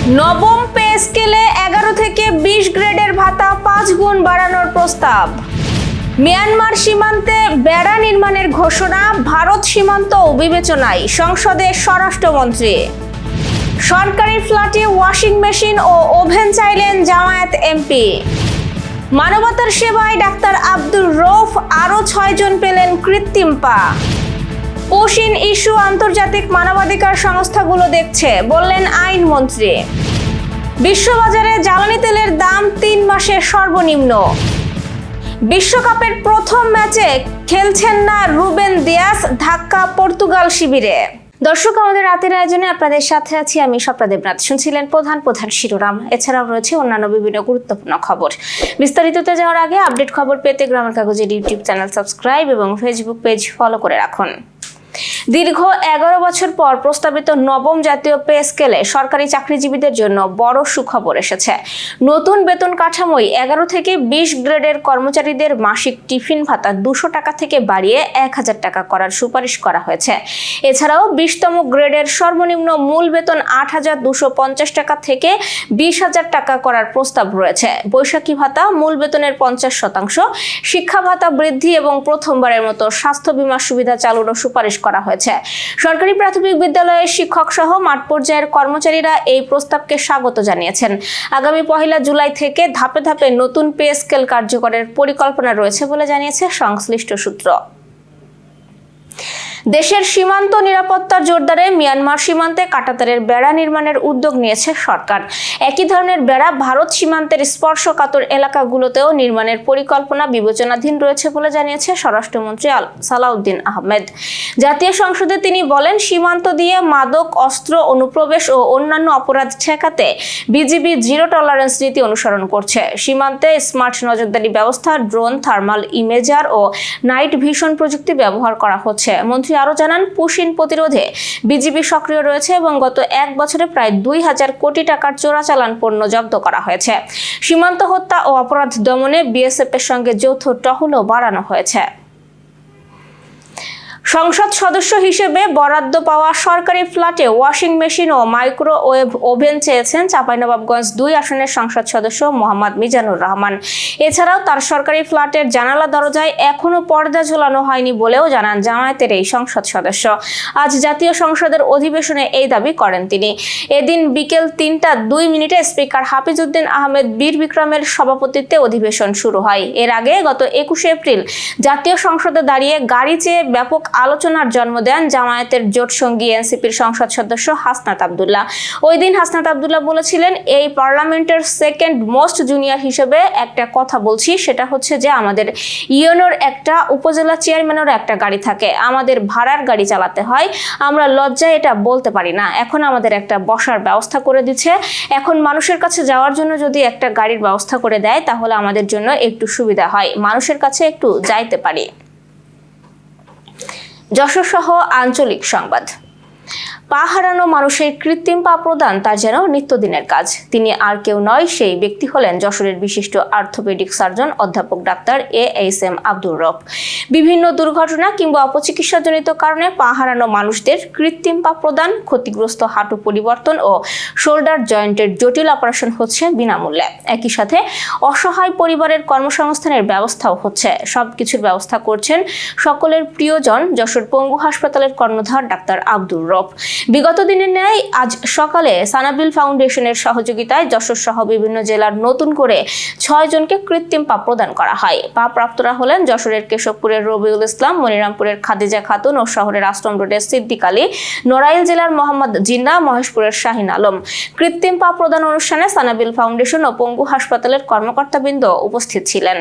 নবম পে স্কেলে 11 থেকে 20 গ্রেডের ভাতা 5 গুণ বাড়ানোর প্রস্তাব। মিয়ানমার সীমান্তে বেড়া নির্মাণের ঘোষণা, ভারত সীমান্ত বিবেচনায়, সংসদে স্বরাষ্ট্রমন্ত্রী। সরকারি ফ্ল্যাটে ওয়াশিং মেশিন ও ওভেন চাইলেন জামায়াত এমপি। মানবতার সেবায় ডাক্তার আব্দুর রৌফ, আরও 6 জন পেলেন কৃত্রিম পা। পুশিন ইস্যু আন্তর্জাতিক মানবাধিকার সংস্থাগুলো দেখছে, বললেন আইনমন্ত্রী। বিশ্ববাজারে জ্বালানি তেলের দাম 3 মাসের সর্বনিম্ন। বিশ্বকাপের প্রথম ম্যাচে খেলছেন না রুবেন দিয়াস, ধাক্কা পর্তুগাল শিবিরে। দর্শক, আমাদের রাতের আয়োজনে আপনাদের সাথে আছি আমি স্বপ্না দেবনাথ। শুনছিলেন প্রধান শিরোনাম। এছাড়াও রয়েছে অন্যান্য বিভিন্ন গুরুত্বপূর্ণ খবর। বিস্তারিততে যাওয়ার আগে আপডেট খবর পেতে গ্রামের কাগজের ইউটিউব চ্যানেল সাবস্ক্রাইব এবং ফেসবুক পেজ ফলো করে রাখুন। দীর্ঘ 11 বছর পর প্রস্তাবিত নবম জাতীয় পে স্কেলে সরকারি চাকরিজীবীদের জন্য বড় সুখবর এসেছে। নতুন বেতন কাঠামোয় 11 থেকে 20 গ্রেডের কর্মচারীদের মাসিক টিফিন ভাতা 200 টাকা থেকে বাড়িয়ে 1000 টাকা করার সুপারিশ করা হয়েছে। এছাড়াও 20তম গ্রেডের সর্বনিম্ন মূল বেতন 8250 টাকা থেকে 20000 টাকা করার প্রস্তাব রয়েছে। বৈশাখী ভাতা, মূল বেতনের 50%, শিক্ষা ভাতা বৃদ্ধি এবং প্রথমবারের মতো স্বাস্থ্য বীমা সুবিধা চালুরও সুপারিশ করা হয়েছে। সরকারি প্রাথমিক বিদ্যালয়ের শিক্ষক সহ মাঠ পর্যায়ের কর্মচারীরা এই প্রস্তাবকে স্বাগত জানিয়েছেন। আগামী 1 জুলাই থেকে ধাপে ধাপে নতুন পে স্কেল কার্যকরের পরিকল্পনা রয়েছে বলে জানিয়েছে সংশ্লিষ্ট সূত্র। দেশের সীমান্ত নিরাপত্তার জোরদারে মিয়ানমার সীমান্তে কাঁটাতারের বেড়া নির্মাণের উদ্যোগ নিয়েছে সরকার। একই ধরনের বেড়া ভারত সীমান্তের স্পর্শকাতর এলাকাগুলোতেও নির্মাণের পরিকল্পনা বিবেচনাধীন রয়েছে বলে জানিয়েছে স্বরাষ্ট্রমন্ত্রী সালাউদ্দিন আহমেদ। জাতীয় সংসদে তিনি বলেন, সীমান্ত দিয়ে মাদক, অস্ত্র অনুপ্রবেশ ও অন্যান্য অপরাধ ঠেকাতে বিজিবি জিরো টলারেন্স নীতি অনুসরণ করছে। সীমান্তে স্মার্ট নজরদারি ব্যবস্থা, ড্রোন, থার্মাল ইমেজার ও নাইট ভিশন প্রযুক্তি ব্যবহার করা হচ্ছে। মন্ত্রী আরো জানান, পুশিন প্রতিরোধে বিজিবি সক্রিয় রয়েছে এবং গত 1 বছরে প্রায় 2000 কোটি টাকার চোরাচালান পণ্য জব্দ করা হয়েছে। সীমান্ত হত্যা ও অপরাধ দমনে বিএসএফ এর সঙ্গে যৌথ টহলও বাড়ানো হয়েছে। সংসদ সদস্য হিসেবে বরাদ্দ পাওয়া সরকারি ফ্ল্যাটে ওয়াশিং মেশিন ও মাইক্রোওয়েভ ওভেন চেয়েছেন চাঁপাইনবাবগঞ্জ 2 আসনের সংসদ সদস্য মোহাম্মদ মিজানুর রহমান। এছাড়াও তার সরকারি ফ্ল্যাটের জানালা দরজায় এখনো পর্দা ঝোলানো হয়নি বলেও জানান জামায়াতের এই সংসদ সদস্য। আজ জাতীয় সংসদের অধিবেশনে এই দাবি করেন তিনি। এদিন বিকেল 3:02 স্পিকার হাফিজউদ্দিন আহমেদ বীর বিক্রমের সভাপতিত্বে অধিবেশন শুরু হয়। এর আগে গত 21 এপ্রিল জাতীয় সংসদে দাঁড়িয়ে গাড়ি চেয়ে ব্যাপক আলোচনার জন্ম দেন জামায়াতের জোট সঙ্গী এনসিপির সংসদ সদস্য হাসনাত আব্দুল্লাহ। ওই দিন হাসনাত আব্দুল্লাহ বলেছিলেন, এই পার্লামেন্টের সেকেন্ড মোস্ট জুনিয়র হিসেবে একটা কথা বলছি, সেটা হচ্ছে যে আমাদের ইউনোর একটা উপজেলা চেয়ারম্যানেরও একটা গাড়ি থাকে, আমাদের ভাড়ার গাড়ি চালাতে হয়, আমরা লজ্জায় এটা বলতে পারি না। এখন আমাদের একটা বসার ব্যবস্থা করে দিচ্ছে, এখন মানুষের কাছে যাওয়ার জন্য যদি একটা গাড়ির ব্যবস্থা করে দেয় তাহলে আমাদের জন্য একটু সুবিধা হয়, মানুষের কাছে একটু যাইতে পারি। যশোর সহ আঞ্চলিক সংবাদ। পা হারানো মানুষের কৃত্রিম পা প্রদান তার যেন নিত্যদিনের কাজ। তিনি আর কেউ নয়, সেই ব্যক্তি হলেন যশোরের বিশিষ্ট অর্থোপেডিক সার্জন অধ্যাপক ডাক্তার ASM আব্দুর রব। বিভিন্ন দুর্ঘটনা কিংবা অপচিকিৎসাজনিত কারণে পা হারানো মানুষদের কৃত্রিম পা প্রদান, ক্ষতিগ্রস্ত হাঁটু পরিবর্তন ও শোল্ডার জয়েন্টের জটিল অপারেশন হচ্ছে বিনামূল্যে। একই সাথে অসহায় পরিবারের কর্মসংস্থানের ব্যবস্থাও হচ্ছে। সবকিছুর ব্যবস্থা করছেন সকলের প্রিয়জন যশোর পঙ্গু হাসপাতালের কর্ণধার ডাক্তার আব্দুর রব। বিগত দিনের ন্যায় আজ সকালে সানাবিল ফাউন্ডেশনের সহযোগিতায় যশোর সহ বিভিন্ন জেলার নতুন করে 6 জনকে কৃত্রিম পা প্রদান করা হয়। পা প্রাপ্তরা হলেন যশোরের কেশবপুরের রবিউল ইসলাম, মনিরামপুরের খাদিজা খাতুন ও শহরের আশ্রম রোডের সিদ্দিক আলী, নড়াইল জেলার মোহাম্মদ জিন্না, মহেশপুরের শাহিন আলম। কৃত্রিম পা প্রদান অনুষ্ঠানে সানাবিল ফাউন্ডেশন ও পঙ্গু হাসপাতালের কর্মকর্তাবৃন্দ উপস্থিত ছিলেন।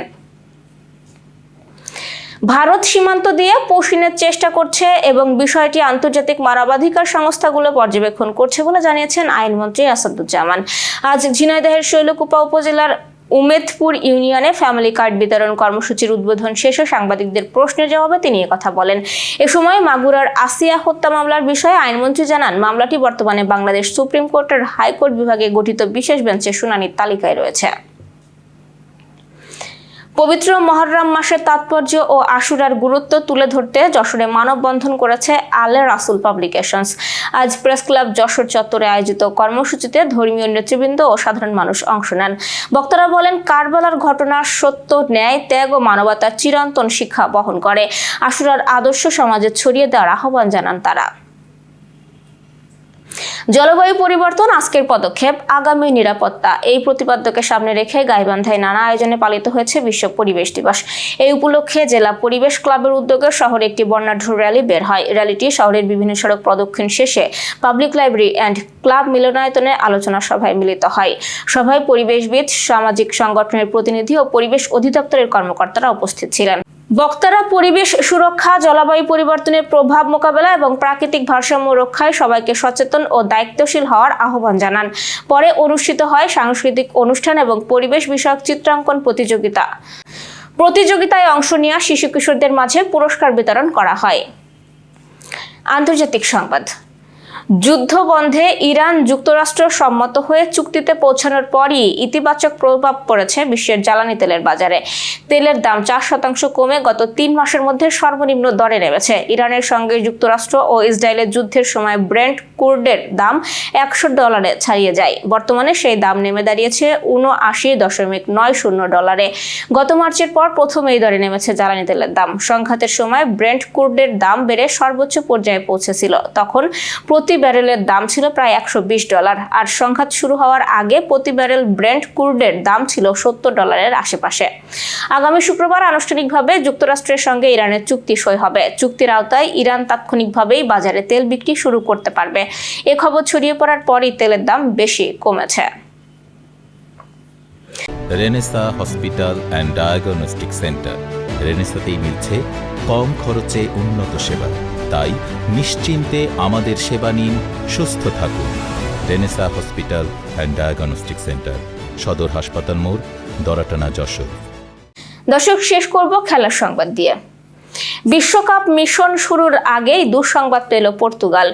ভারত সীমান্ত দিয়ে পুশিনের চেষ্টা করছে এবং বিষয়টি আন্তর্জাতিক মানবাধিকার সংস্থাগুলো পর্যবেক্ষণ করছে বলে জানিয়েছেন আইনমন্ত্রী আসাদুজ্জামান। আজ ঝিনাইদহের শৈলকুপা উপজেলার উমেদপুর ইউনিয়নে ফ্যামিলি কার্ড বিতরণ কর্মসূচির উদ্বোধন শেষে সাংবাদিকদের প্রশ্নের জবাবে তিনি কথা বলেন। এ সময় মাগুরার আসিয়া হত্যা মামলার বিষয়ে আইনমন্ত্রী জানান, মামলাটি বর্তমানে বাংলাদেশ সুপ্রিম কোর্টের হাইকোর্ট বিভাগে গঠিত বিশেষ বেঞ্চের শুনানির তালিকায় রয়েছে। পবিত্র মুহররম মাসের তাৎপর্য ও আশুরার গুরুত্ব তুলে ধরতে যশোরে মানববন্ধন করেছে আলে রাসূল পাবলিকেশনস। আজ প্রেস ক্লাব যশোর চত্বরে আয়োজিত কর্মসূচিতে ধর্মীয় নেতৃবৃন্দ ও সাধারণ মানুষ অংশ নেন। বক্তারা বলেন, কারবালার ঘটনা সত্য, ন্যায়, ত্যাগ ও মানবতার চিরন্তন শিক্ষা বহন করে। আশুরার আদর্শ সমাজে ছড়িয়ে দেওয়ার আহ্বান জানান তারা। জলবায়ু পরিবর্তন, আজকের পদক্ষেপ, আগামী নিরাপত্তা, এই প্রতিপাদ্যকে সামনে রেখে গাইবান্ধায় নানা আয়োজনে পালিত হয়েছে বিশ্ব পরিবেশ দিবস। এই উপলক্ষে জেলা পরিবেশ ক্লাবের উদ্যোগে শহরে একটি বর্ণাঢ্য র্যালি বের হয়। র্যালিটি শহরের বিভিন্ন সড়ক প্রদক্ষিণ শেষে পাবলিক লাইব্রেরি অ্যান্ড ক্লাব মিলনায়তনে আলোচনা সভায় মিলিত হয়। সভায় পরিবেশবিদ, সামাজিক সংগঠনের প্রতিনিধি ও পরিবেশ অধিদপ্তরের কর্মকর্তারা উপস্থিত ছিলেন। বক্তারা পরিবেশ সুরক্ষা, জলবায়ু পরিবর্তনের প্রভাব মোকাবেলা এবং প্রাকৃতিক ভারসাম্য রক্ষায় সবাইকে সচেতন ও দায়িত্বশীল হওয়ার আহ্বান জানান। পরে অনুষ্ঠিত হয় সাংস্কৃতিক অনুষ্ঠান এবং পরিবেশ বিষয়ক চিত্রাঙ্কন প্রতিযোগিতায় অংশ নেওয়া শিশু কিশোরদের মাঝে পুরস্কার বিতরণ করা হয়। আন্তর্জাতিক সংবাদ। যুদ্ধ বন্ধে ইরান যুক্তরাষ্ট্র সম্মত হয়ে চুক্তিতে পৌঁছানোর পরই ইতিবাচক প্রভাব পড়েছে বিশ্বের জ্বালানি তেলের বাজারে। তেলের দাম 4% কমে গত 3 মাসের মধ্যে সর্বনিম্ন দরে নেমেছে। ইরানের সঙ্গে যুক্তরাষ্ট্র ও ইসরায়েলের যুদ্ধের সময় ব্রেন্ট ক্রুডের দাম $100 ছাড়িয়ে যায়। বর্তমানে সেই দাম নেমে দাঁড়িয়েছে $79.90। গত মার্চের পর প্রথম এই দরে নেমেছে জ্বালানি তেলের দাম। সংঘাতের সময় ব্রেন্ট ক্রুডের দাম বেড়ে সর্বোচ্চ পর্যায়ে পৌঁছেছিল। তখন প্রতি ব্যারেলের দাম ছিল প্রায় $120, আর সংঘাত শুরু হওয়ার আগে প্রতি ব্যারেল ব্রেন্ট ক্রুডের দাম ছিল $70 আশেপাশে। আগামী শুক্রবার আনুষ্ঠানিকভাবে যুক্তরাষ্ট্রের সঙ্গে ইরানের চুক্তি সই হবে। চুক্তির আওতায় ইরান তাৎক্ষণিকভাবেই বাজারে তেল বিক্রি শুরু করতে পারবে। এ খবর ছড়িয়ে পড়ার পরই তেলের দাম বেশি কমেছে। Renaissance hospital and diagnostic centre. রেনেসাতেই মিলছে কম খরচে উন্নত সেবা। তাই নিশ্চিন্তে আমাদের সেবা নিন, সুস্থ থাকুন। Renaissance hospital and diagnostic centre, সদর হাসপাতাল মোড়, দরাটানা, যশোর। দর্শক, শেষ করব খেলার সংবাদ দিয়ে। বিশ্বকাপ মিশন শুরুর আগেই দুঃসংবাদ পেল পর্তুগাল।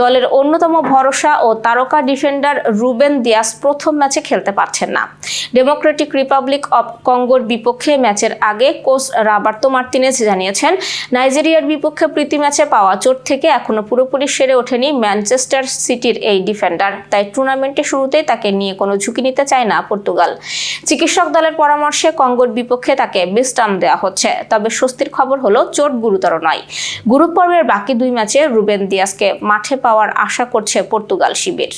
দলের অন্যতম ভরসা ও তারকা ডিফেন্ডার রুবেন দিয়াস প্রথম ম্যাচে খেলতে পারছেন না। ডেমোক্রেটিক রিপাবলিক অব কঙ্গোর বিপক্ষে ম্যাচের আগে কোচ রবার্তো মার্তিনেজ জানিয়েছেন, নাইজেরিয়ার বিপক্ষে প্রীতি ম্যাচে পাওয়া চোট থেকে এখনো পুরোপুরি সেরে ওঠেনি ম্যানচেস্টার সিটির এই ডিফেন্ডার। তাই টুর্নামেন্টের শুরুতেই তাকে নিয়ে কোনো ঝুঁকি নিতে চায় না পর্তুগাল। চিকিৎসক দলের পরামর্শে কঙ্গোর বিপক্ষে তাকে বিশ্রাম দেওয়া হচ্ছে। তবে স্বস্তির খবর হলো, চোট গুরুতর নয়। গ্রুপ পর্বের বাকি 2 ম্যাচে রুবেন দিয়াসকে মাঠে পাওয়ার আশা করছে পর্তুগাল শিবির।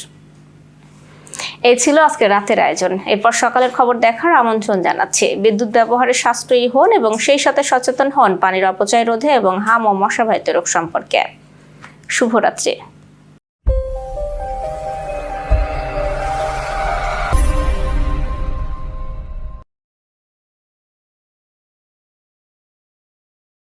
এই ছিল আজকে রাতের আয়োজন। এরপর সকালের খবর দেখার আমন্ত্রণ জানাচ্ছি। বিদ্যুৎ ব্যবহারে সাশ্রয়ী হন এবং সেই সাথে সচেতন হন পানির অপচয় রোধে এবং হাম ও মশাবাহিত রোগ সম্পর্কে। শুভরাত্রি।